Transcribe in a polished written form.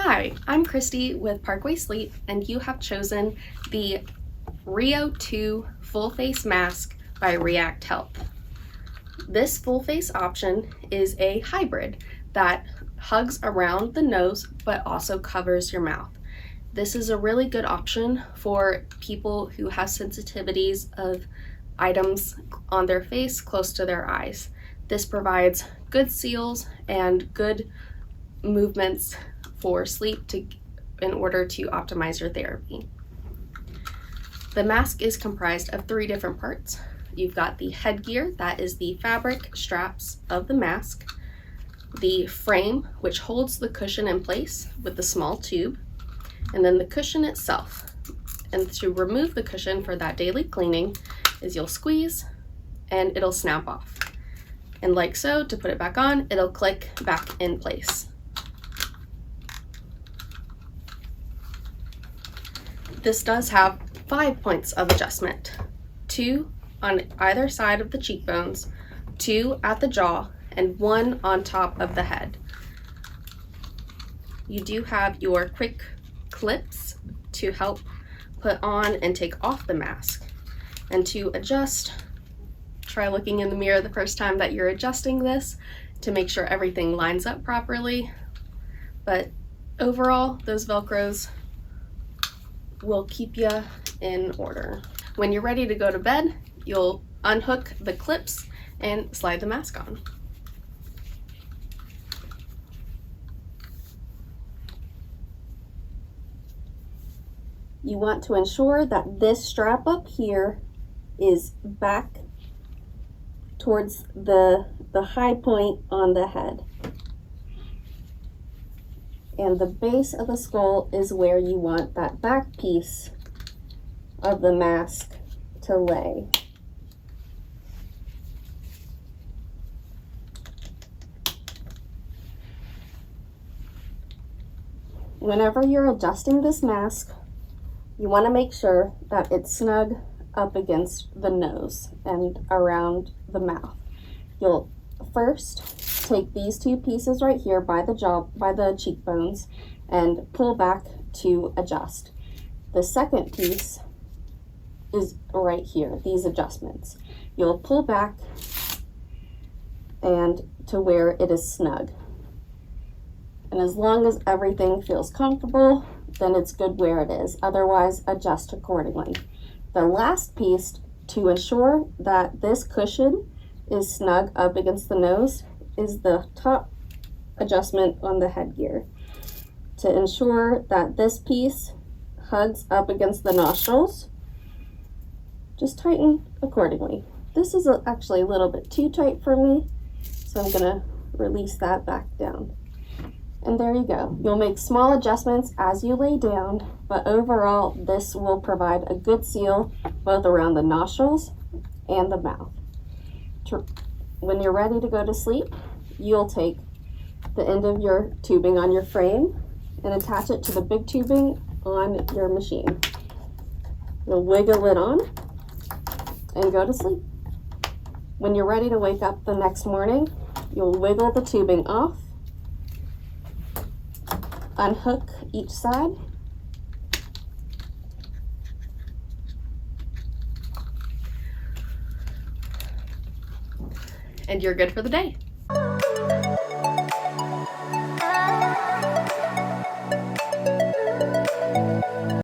Hi, I'm Christy with Parkway Sleep, and you have chosen the Rio 2 Full Face Mask by React Health. This full face option is a hybrid that hugs around the nose but also covers your mouth. This is a really good option for people who have sensitivities of items on their face close to their eyes. This provides good seals and good movements for sleep in order to optimize your therapy. The mask is comprised of 3 different parts. You've got the headgear, that is the fabric straps of the mask, the frame, which holds the cushion in place with the small tube, and then the cushion itself. And to remove the cushion for that daily cleaning is you'll squeeze and it'll snap off. And like so, to put it back on, it'll click back in place. This does have 5 points of adjustment, 2 on either side of the cheekbones, 2 at the jaw, and 1 on top of the head. You do have your quick clips to help put on and take off the mask. And to adjust, try looking in the mirror the first time that you're adjusting this to make sure everything lines up properly. But overall, those Velcros will keep you in order. When you're ready to go to bed, you'll unhook the clips and slide the mask on. You want to ensure that this strap up here is back towards the high point on the head. And the base of the skull is where you want that back piece of the mask to lay. Whenever you're adjusting this mask, you want to make sure that it's snug up against the nose and around the mouth. You'll first take these 2 pieces right here by the jaw, by the cheekbones, and pull back to adjust. The second piece is right here, these adjustments. You'll pull back and to where it is snug. And as long as everything feels comfortable, then it's good where it is. Otherwise, adjust accordingly. The last piece, to ensure that this cushion is snug up against the nose, is the top adjustment on the headgear. To ensure that this piece hugs up against the nostrils, just tighten accordingly. This is actually a little bit too tight for me, so I'm gonna release that back down. And there you go. You'll make small adjustments as you lay down, but overall, this will provide a good seal both around the nostrils and the mouth. When you're ready to go to sleep, you'll take the end of your tubing on your frame and attach it to the big tubing on your machine. You'll wiggle it on and go to sleep. When you're ready to wake up the next morning, you'll wiggle the tubing off, unhook each side, and you're good for the day.